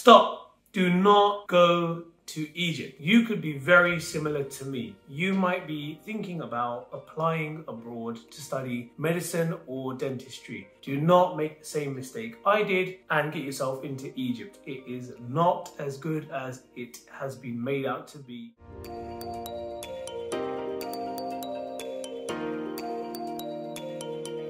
Stop. Do not go to Egypt. You could be very similar to me. You might be thinking about applying abroad to study medicine or dentistry. Do not make the same mistake I did and get yourself into Egypt. It is not as good as it has been made out to be.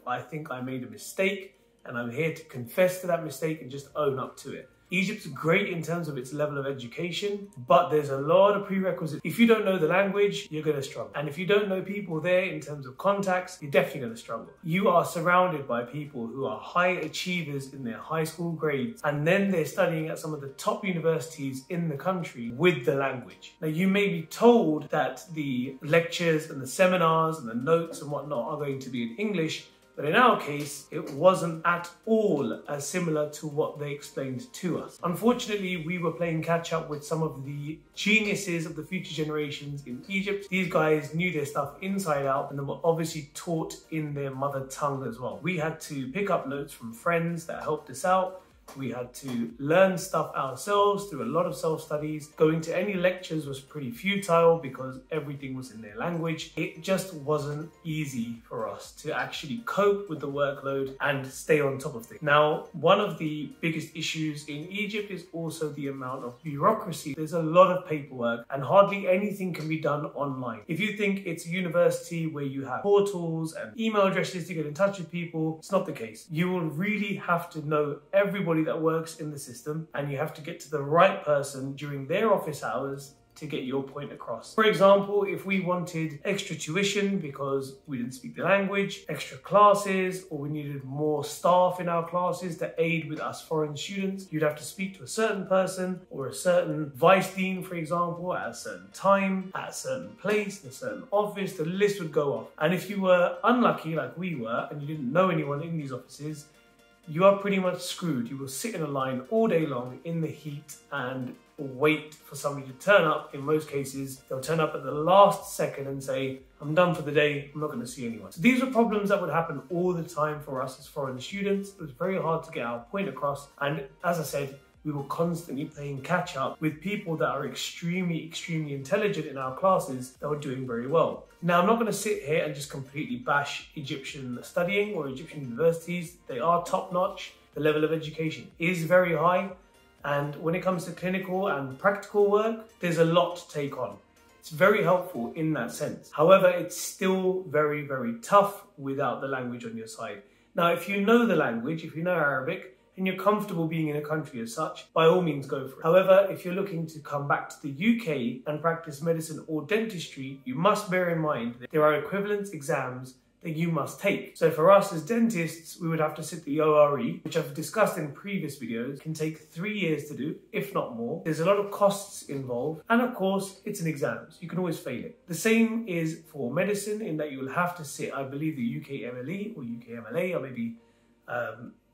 I think I made a mistake and I'm here to confess to that mistake and just own up to it. Egypt's great in terms of its level of education, but there's a lot of prerequisites. If you don't know the language, you're going to struggle. And if you don't know people there in terms of contacts, you're definitely going to struggle. You are surrounded by people who are high achievers in their high school grades, and then they're studying at some of the top universities in the country with the language. Now, you may be told that the lectures and the seminars and the notes and whatnot are going to be in English, but in our case, it wasn't at all as similar to what they explained to us. Unfortunately, we were playing catch up with some of the geniuses of the future generations in Egypt. These guys knew their stuff inside out and they were obviously taught in their mother tongue as well. We had to pick up notes from friends that helped us out. We had to learn stuff ourselves through a lot of self-studies. Going to any lectures was pretty futile because everything was in their language. It just wasn't easy for us to actually cope with the workload and stay on top of things. Now, one of the biggest issues in Egypt is also the amount of bureaucracy. There's a lot of paperwork and hardly anything can be done online. If you think it's a university where you have portals and email addresses to get in touch with people, it's not the case. You will really have to know everybody that works in the system, and you have to get to the right person during their office hours to get your point across. For example, if we wanted extra tuition because we didn't speak the language, extra classes, or we needed more staff in our classes to aid with us foreign students, you'd have to speak to a certain person or a certain vice dean, for example, at a certain time, at a certain place, in a certain office. The list would go off. And if you were unlucky like we were and you didn't know anyone in these offices, you are pretty much screwed. You will sit in a line all day long in the heat and wait for somebody to turn up. In most cases, they'll turn up at the last second and say, I'm done for the day, I'm not going to see anyone. So these are problems that would happen all the time for us as foreign students. It was very hard to get our point across. And as I said, we were constantly playing catch up with people that are extremely intelligent in our classes that were doing very well. Now, I'm not going to sit here and just completely bash Egyptian studying or Egyptian universities. They are top notch. The level of education is very high. And when it comes to clinical and practical work, there's a lot to take on. It's very helpful in that sense. However, it's still very tough without the language on your side. Now, if you know the language, if you know Arabic, and you're comfortable being in a country as such, by all means go for it. However, if you're looking to come back to the UK and practice medicine or dentistry, you must bear in mind that there are equivalence exams that you must take. So for us as dentists, we would have to sit the ORE, which I've discussed in previous videos, can take 3 years to do, if not more. There's a lot of costs involved, and of course, it's an exam, so you can always fail it. The same is for medicine, in that you'll have to sit, I believe, the UKMLE or UKMLA, or maybe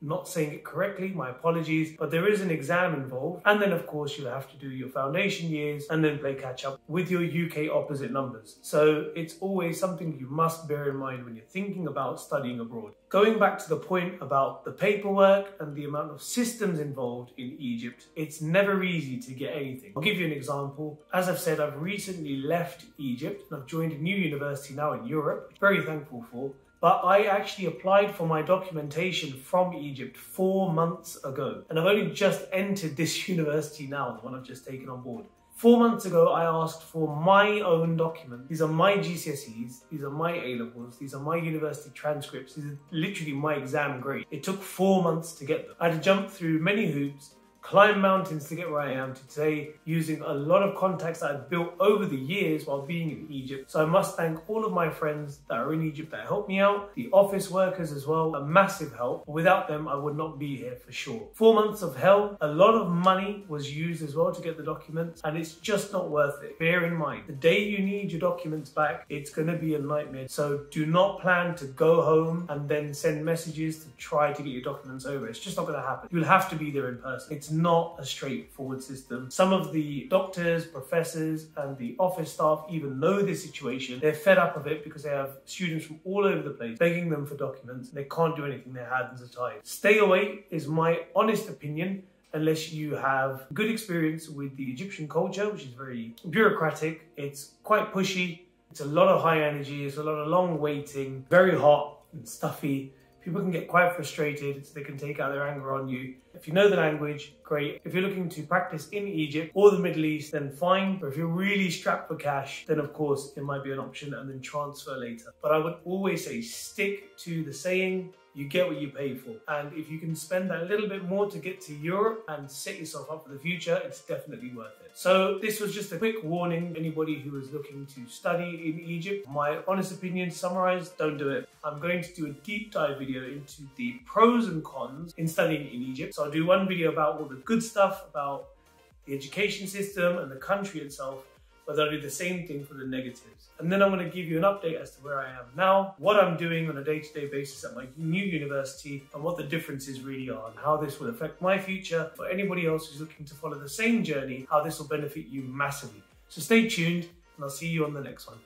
not saying it correctly, my apologies, but there is an exam involved. And then of course you'll have to do your foundation years and then play catch up with your UK opposite numbers. So it's always something you must bear in mind when you're thinking about studying abroad. Going back to the point about the paperwork and the amount of systems involved in Egypt, it's never easy to get anything. I'll give you an example. As I've said, I've recently left Egypt and I've joined a new university now in Europe, very thankful for. But I actually applied for my documentation from Egypt 4 months ago. And I've only just entered this university now, the one I've just taken on board. 4 months ago, I asked for my own document. These are my GCSEs, these are my A-levels, these are my university transcripts, these are literally my exam grade. It took 4 months to get them. I had to jump through many hoops, climb mountains to get where I am today, using a lot of contacts that I've built over the years while being in Egypt. So I must thank all of my friends that are in Egypt that helped me out, the office workers as well, a massive help. Without them, I would not be here for sure. 4 months of hell, a lot of money was used as well to get the documents, and it's just not worth it. Bear in mind, the day you need your documents back, it's gonna be a nightmare. So do not plan to go home and then send messages to try to get your documents over. It's just not gonna happen. You'll have to be there in person. It's not a straightforward system. Some of the doctors, professors, and the office staff even know this situation. They're fed up of it because they have students from all over the place begging them for documents and they can't do anything. Their hands are tied. Stay away is my honest opinion, unless you have good experience with the Egyptian culture, which is very bureaucratic. It's quite pushy. It's a lot of high energy. It's a lot of long waiting, very hot and stuffy. People can get quite frustrated, so they can take out their anger on you. If you know the language, great. If you're looking to practice in Egypt or the Middle East, then fine. But if you're really strapped for cash, then of course it might be an option and then transfer later. But I would always say stick to the saying, you get what you pay for. And if you can spend that little bit more to get to Europe and set yourself up for the future, it's definitely worth it. So this was just a quick warning. Anybody who is looking to study in Egypt, my honest opinion summarized, don't do it. I'm going to do a deep dive video into the pros and cons in studying in Egypt. So I'll do one video about all the good stuff, about the education system and the country itself, but I'll do the same thing for the negatives. And then I'm going to give you an update as to where I am now, what I'm doing on a day-to-day basis at my new university, and what the differences really are, and how this will affect my future. For anybody else who's looking to follow the same journey, how this will benefit you massively. So stay tuned, and I'll see you on the next one.